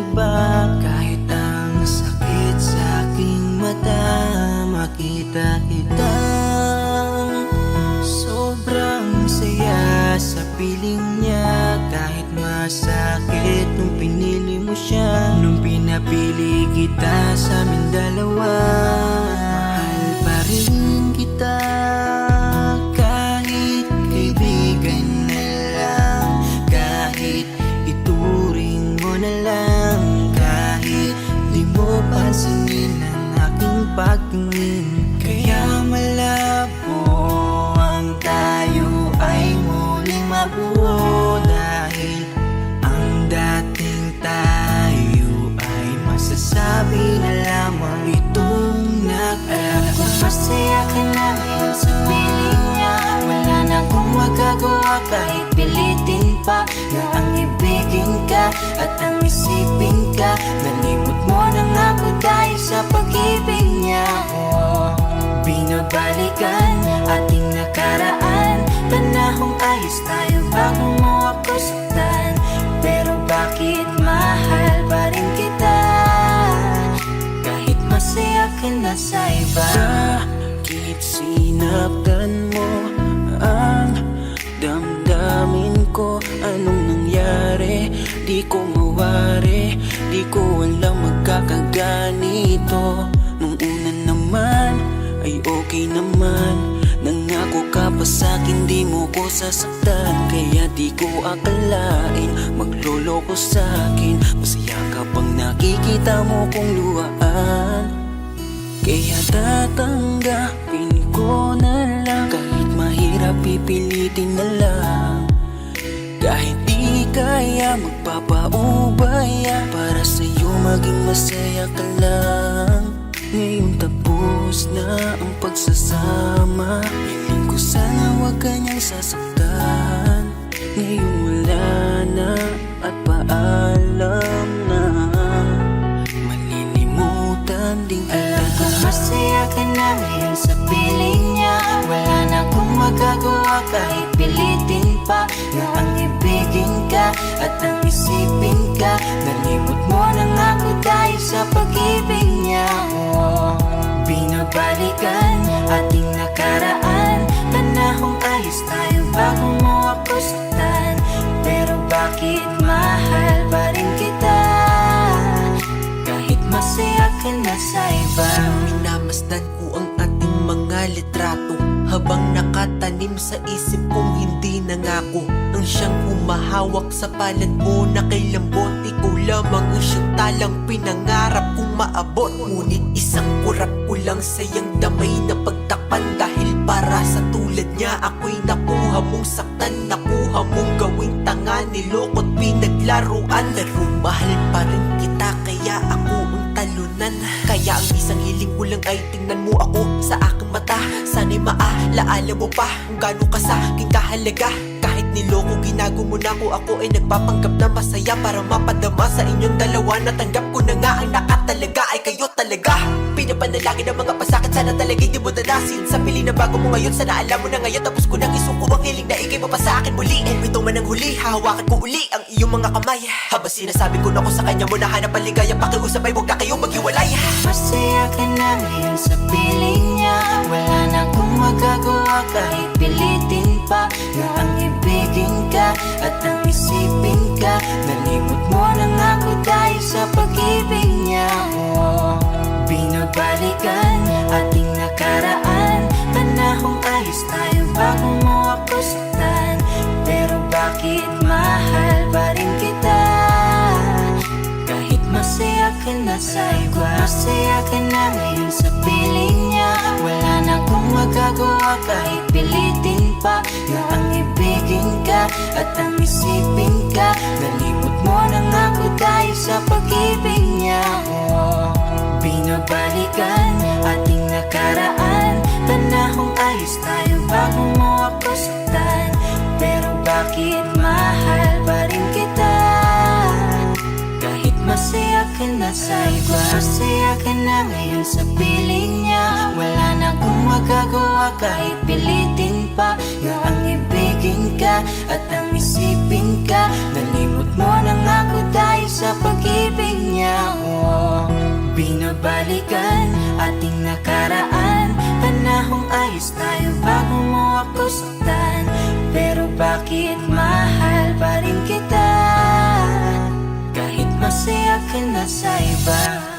iba. Kahit ang sakit sa aking mata, makita kita. Sobrang saya sa piling niya. Kahit masakit nung pinili mo siya, nung pinapili kita sa amin dalawa. Mahal pa rin kita, kahit kaibigan na lang, kahit ituring mo na lang, kahit di mo pansinin ang aking pagtingin. Kaya malabo ang tayo ay muling mabuo, dahil ang dating tayo ay masasabi na lamang itong alam ko masaya ka na ngayon sa piling niya. Wala na akong magagawa kahit pilitin pa, na ang ibigin ka at ang isipin ka. Nalimot mo na nga ako dahil sa pag-ibig niya. Binabalikan ating nakaraan, panahong ayos tayo bago mo ako saktan. Pero bakit mahal pa rin kita, kahit masaya ka na sa iba? Bakit sinaktan mo ang damdamin ko? Anong nangyari? Di ko mawari, di ko alam magkakaganito. Nung una naman ay okay naman, nangako ka pa sa'kin di mo ko sasaktan. Kaya di ko akalain magloloko sa'kin. Masaya ka pang nakikita mo kong luhaan. Kaya tatanggapin ko na lang, kahit mahirap pipilitin na lang. Kahit di kaya magpapaubaya, para sa'yo maging masaya ka lang. Ngayon tapos na ang pagsasama, hiling ko sana wag ka niyang sasaktan. Ngayon wala na at paalam na, malilimutan din kita. Alam ko masaya ka na ngayon sa piling niya. Wala na akong magagawa kahit pilitin pa, na ang ibigin ka at ang isipin ka. Nalimot mo na nga ako dahil sa pag-ibig niya. Binabalikan ating nakaraan, panahong ayos tayo bago mo ako saktan. Pero bakit mahal pa rin kita, kahit masaya ka na sa iba? Minamasdan ko ang ating mga litrato, habang nakatanim sa isip kong hindi nangako. Ang siyang humahawak sa palad mo na kay lambot, ikaw lamang ang siyang talang pinangarap kong maabot. Ngunit isang kurap ko lang sayang damay na pagtakpan, dahil para sa tulad niya ako'y nakuha mong saktan, nakuha mong gawing tanga, niloko't pinaglaruan. Pero mahal pa rin kita, kaya ako ang talunan. Kaya ang isang hiling ko lang ay tingnan mo ako sa aking mata. Sana'y maalaala mo pa kung gaano ka sa aking kahalaga. Kahit niloko ginago mo na ako ay nagpapanggap na masaya, para mapadama sa inyong dalawa. Natanggap ko na nga ang nakatalaga ay kayo talaga. Pinapanalangin ang mga pasakit, sana talaga'y di mo danasin. Sa pili na bago mo ngayon, sana alam mo na ngayon. Tapos ko nang isuko ang hiling na ikay pa sa akin muli. Ito man ang huli, hahawakan ko uli ang iyong mga kamay. Habang sinasabi ko na ko sa kanya mo na hanap ang ligaya, pakiusap ay huwag na kayong maghiwalay. Masaya ka na ngayon sa piling niya. Wala na akong magagawa kahit pilitin pa, na ang ibigin ka at ang isipin ka. Nalimot mo na nga ako dahil sa pag-ibig niya. Binabalikan ating nakaraan, panahong ayos tayo bago mo ako saktan. Pero bakit mahal pa rin kita, kahit masaya ka na sa iba? Masaya ka na ngayon sa piling niya. Wala na akong magagawa kahit pilitin pa, na ang ibigin ka at ang isipin ka. Nalimot mo na nga ako dahil sa pag-ibig niya. Binabalikan ating nakaraan, panahong ayos tayo bago mo ako saktan. Pero bakit mahal pa rin kita, kahit masaya ka na sa iba? Masaya ka na ngayon sa piling niya. Wala na akong magagawa kahit pilitin pa, na ang ibigin ka at ang isipin ka. Nalimot mo na nga ako dahil sa pag-ibig balikan ating nakaraan. Panahong ayos tayo bago mo ako saktan. Pero bakit mahal pa rin kita kahit masaya ka na sa iba?